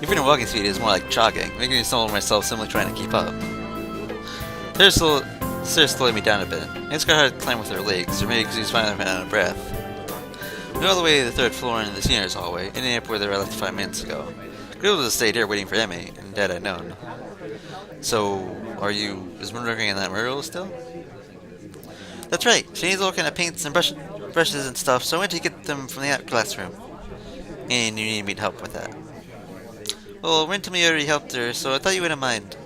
Even her walking speed is more like jogging, making me stumble myself simply trying to keep up. Stairs slowed me down a bit. It's got hard to climb with her legs, or maybe because she's finally ran out of breath. We go all the way to the third floor in the seniors hallway, ending up where they were left 5 minutes ago. Could have stayed here waiting for Emmy, and Dad had known. So, is Moon working on that mural still? That's right. She needs all kind of paints and brushes and stuff, so I went to get them from the art classroom. And you need me to help with that. Well, Rin told me you already helped her, so I thought you wouldn't mind.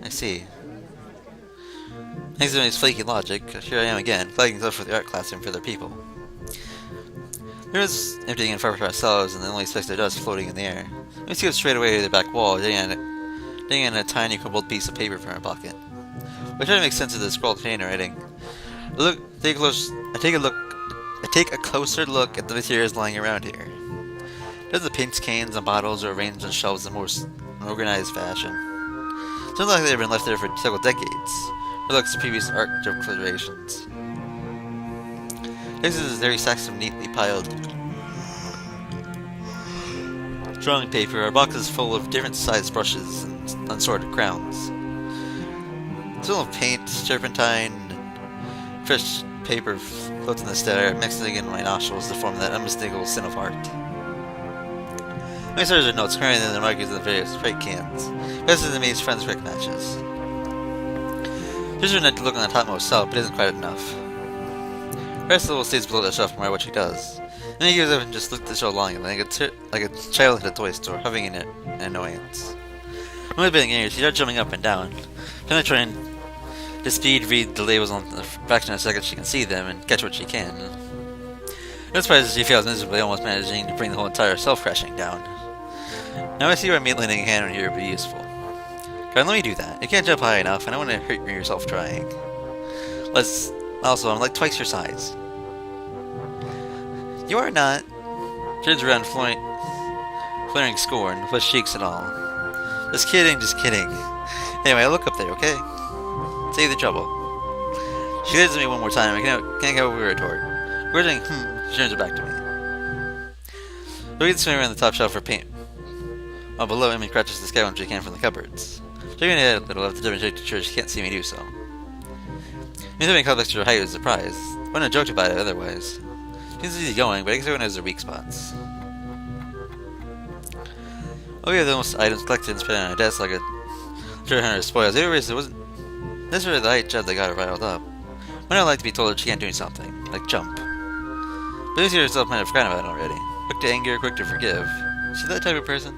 I see. Thanks to his flaky logic, here I am again, flagging stuff for the art classroom for their people. There was emptying and far for ourselves, and the only space there does floating in the air. We see it straight away to the back wall, digging in a tiny crumpled piece of paper from her pocket. We try to make sense of the scrawled handwriting. I take a closer look at the materials lying around here. Dozens of paints, cans, and bottles are arranged on shelves in more organized fashion. Sounds like they've been left there for several decades. Or looks to previous art declarations. Next is very stacks of neatly piled drawing paper are boxes full of different sized brushes and unsorted crowns. Full of paint, turpentine, and fresh paper floats in the stair, mixing in my nostrils to form that unmistakable scent of art. My stars are notes currently in the markings of the various Sprite cans. Best of the Mae's friends' quick matches. There's her net to look on the topmost shelf, but isn't quite enough. The rest of the little stays below the shelf no matter what she does. Then he gives up and just looks at the show long like a child at a toy store, hovering in it in annoyance. When we've been here, she starts jumping up and down, trying to to speed read the labels on the fraction of a second she can see them and catch what she can. No surprise she fails miserably, almost managing to bring the whole entire self crashing down. Now I see why lending a hand on here would be useful. Come on, let me do that. You can't jump high enough, and I don't want to hurt yourself trying. Also, I'm like twice your size. You are not. Turns around, flaring scorn, with cheeks and all. Just kidding, just kidding. Anyway, I look up there, okay? Save the trouble. She glares at me one more time. I can't go over a retort. Grudging, she turns her back to me. Looking to swing around the top shelf for paint. While below him, he crouches to scout she can from the cupboards. Shaking her head a little after demonstrating to sure she can't see me do so. He's having called extra height with surprise. Wouldn't have joked about it otherwise. Seems easy going, but I guess everyone has their weak spots. Oh, we have the most items collected and spread on our desk like a treasure hunter's spoils. Anyways, it wasn't necessarily the height job that got her riled up. When I like to be told that she can't do something, like jump. But Lucy herself might have forgotten about it already. Quick to anger, quick to forgive. Is she that type of person?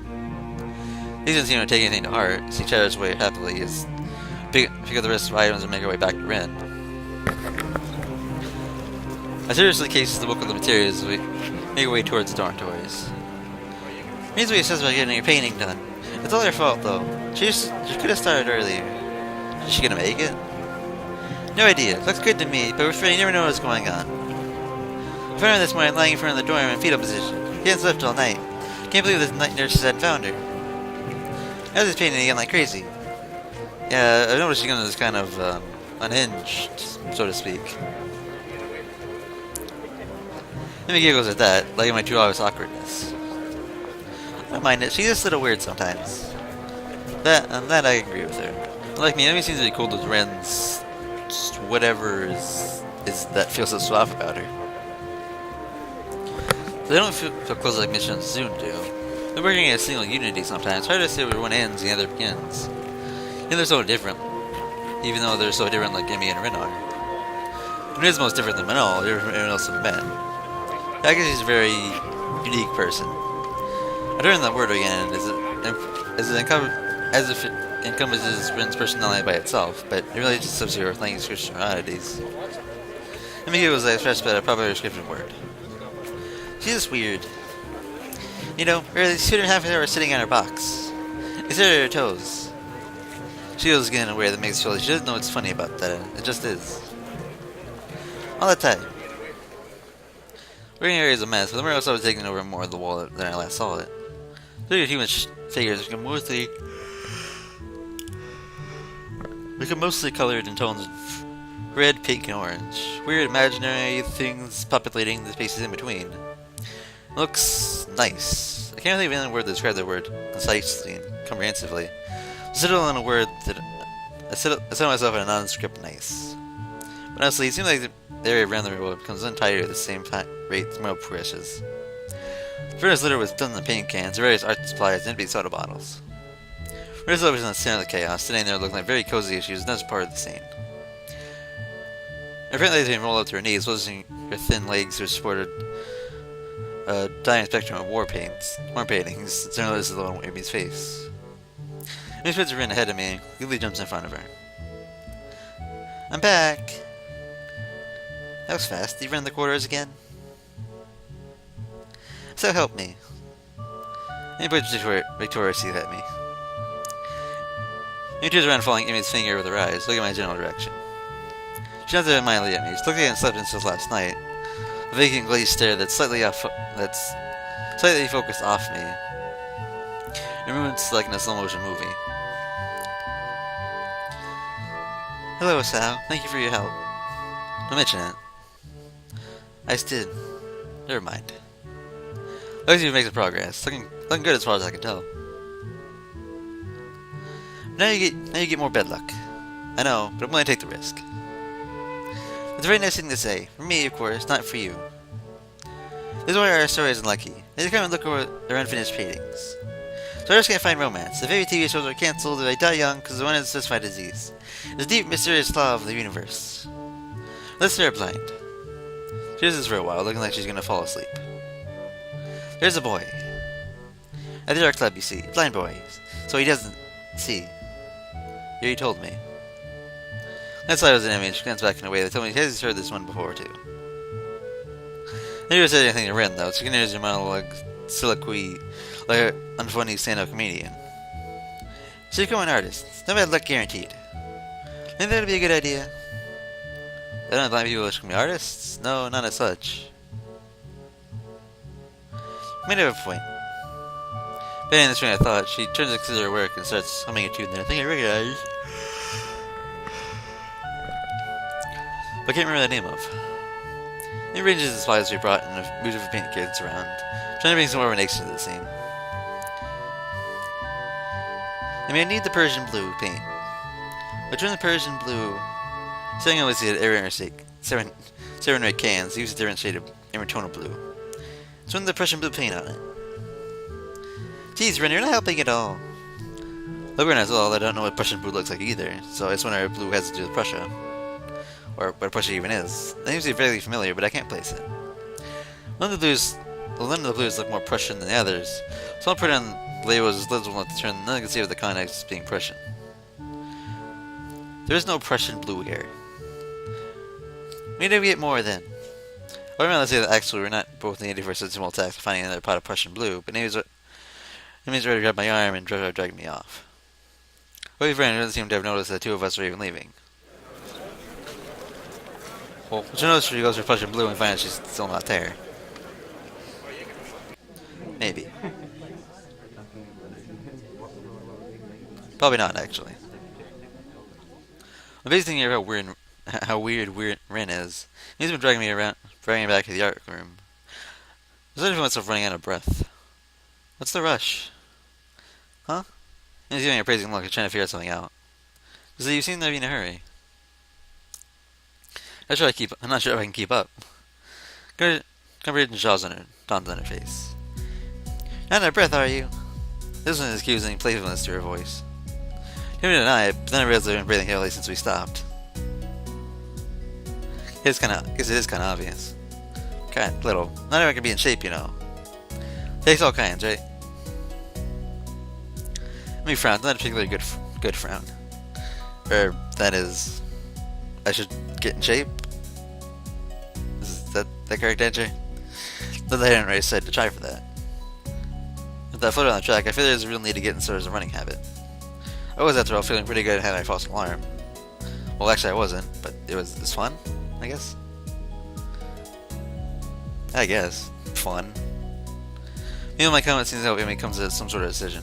He doesn't seem to take anything to heart, as he chatters away happily as pick up the rest of the items and make our way back to Ren. I seriously cases the book of the materials as we make our way towards the dormitories. Means we says about getting your painting done. It's all her fault though. She could have started earlier. Is she gonna make it? No idea. Looks good to me, but we're afraid you never know what's going on. I found her this morning lying in front of the dorm in fetal position. She hasn't slept all night. Can't believe this night nurse had found her. Now she's painting again like crazy. Yeah, I've noticed she's is kind of unhinged, so to speak. Amy giggles at that, liking my too obvious awkwardness. I don't mind it, she's just a little weird sometimes. That I agree with her. Like me, Amy seems to be cool with Ren's whatever is that feels so suave about her. They don't feel close like Mitch and Zune do. They're working in a single unity sometimes. It's hard to say where one ends and the other begins. And they're so different. Even though they're so different like Emmy and Rin are. Rin is most different than Manol, different from anyone else I've met. I guess she's a very unique person. I learned that word again as if it encompasses Rin's personality by itself, but it really just subs her language description oddities. Emmy was expressed by a proper description word. She's just weird. You know, earlier she didn't have her sitting on her box. It's her toes. She goes again in a way that makes her feel like she doesn't know what's funny about that. It just is. All the time. Working area is a mess, but the mirror was taking over more of the wall than I last saw it. Three human figures become mostly colored in tones of red, pink, and orange. Weird imaginary things populating the spaces in between. Looks nice. can't think of any word to describe the word concisely and comprehensivly. Settle in a word that I settled myself in a nondescript nice. But honestly, it seems like the area around the world becomes untidy at the same rate the world progresses. The furnace litter was done in paint cans, various art supplies, and empty soda bottles. Rizzo was in the center of the chaos, sitting there looking like very cozy as she was not part of the scene. Apparently, they rolled up to her knees, losing her thin legs, who supported a dying spectrum of war paintings, similar to the one on Amy's face. Miss Spitzer ran ahead of me, and Lily jumps in front of her. I'm back! That was fast. Did you run the corridors again? So help me. Amy points Victoria's seat at me. Amy turns around, following Amy's finger with her eyes, looking in my general direction. She nods mildly at me. She looked like I hadn't slept since last night. A vacant glazed stare that's slightly focused off me. Her movement's like in a slow-motion movie. Hello, Sal. Thank you for your help. Don't mention it. I just did. Never mind. Looks like you make some progress. Looking good as far as I can tell. Now you get more bed luck. I know, but I'm willing to take the risk. It's a very nice thing to say. For me, of course, not for you. This is why our story isn't lucky. They come and look over their unfinished paintings. So I just can't find romance. The favorite TV shows are cancelled, or they die young because one is just by disease. It's a deep, mysterious law of the universe. Let's stare blind. She does this for a while, looking like she's gonna fall asleep. There's a boy. At the art club, you see. Blind boy. So he doesn't see. You told me. That's why I was an image. She glanced back in a way that told me she has heard this one before, too. I never said anything to Ren, though. She continues her monologue, soliloquy, like an unfunny stand-up comedian. She'll become an artist. No bad luck guaranteed. Think that would be a good idea? I don't know blind people should be artists? No, not as such. Might have a point. Betting this train of thought, she turns to consider her work and starts humming a tune that I think I recognize. But I can't remember the name of. It arranges the supplies we brought and moves of paint kids around, trying to bring some more of an action to the scene. I mean, I need the Persian blue paint. But turn the Persian blue, setting on listed at every sake, 7 red cans, use a different shade of tonal blue. Turn the Prussian blue paint on it. Geez, Ren, you're not helping at all. Look, Ren as well, I don't know what Prussian blue looks like either, so I just wonder if blue has to do with Prussia. Or what Prussia even is. That seems to be fairly familiar, but I can't place it. None of the blues look more Prussian than the others, so I'll put on labels as little enough to turn none can see with the context as being Prussian. There is no Prussian blue here. We need to get more then. I remember to say that actually we're not both needed for a sensible task of finding another pot of Prussian blue, but Amy's ready to grab my arm and drag me off. Holy friend doesn't seem to have noticed that the two of us are even leaving. Well, she'll notice she goes for Prussian blue and finds she's still not there. Maybe. Probably not, actually. I'm basically thinking about how weird Ren is. He's been dragging me back to the art room. I was wondering myself running out of breath. What's the rush? Huh? He's giving a praising look and trying to figure something out. So you seem to be in a hurry. I'm not sure if I can keep up. Comprehension dawns on her face. Not out of breath, are you? This one is accusing playfulness to her voice. Even deny it, but then I realized I've been breathing heavily since we stopped. I guess it is kind of obvious. Little. Not everyone can be in shape, you know. Takes all kinds, right? Me frown. Not a particularly good frown. Or that is, I should get in shape. Is that the correct answer? But I hadn't really said to try for that. With that float on the track, I feel there's a real need to get in sort of a running habit. I was, after all, feeling pretty good at having my false alarm. Well, actually, I wasn't, but it was fun, I guess. Fun. My comment seems to help when it comes to some sort of decision.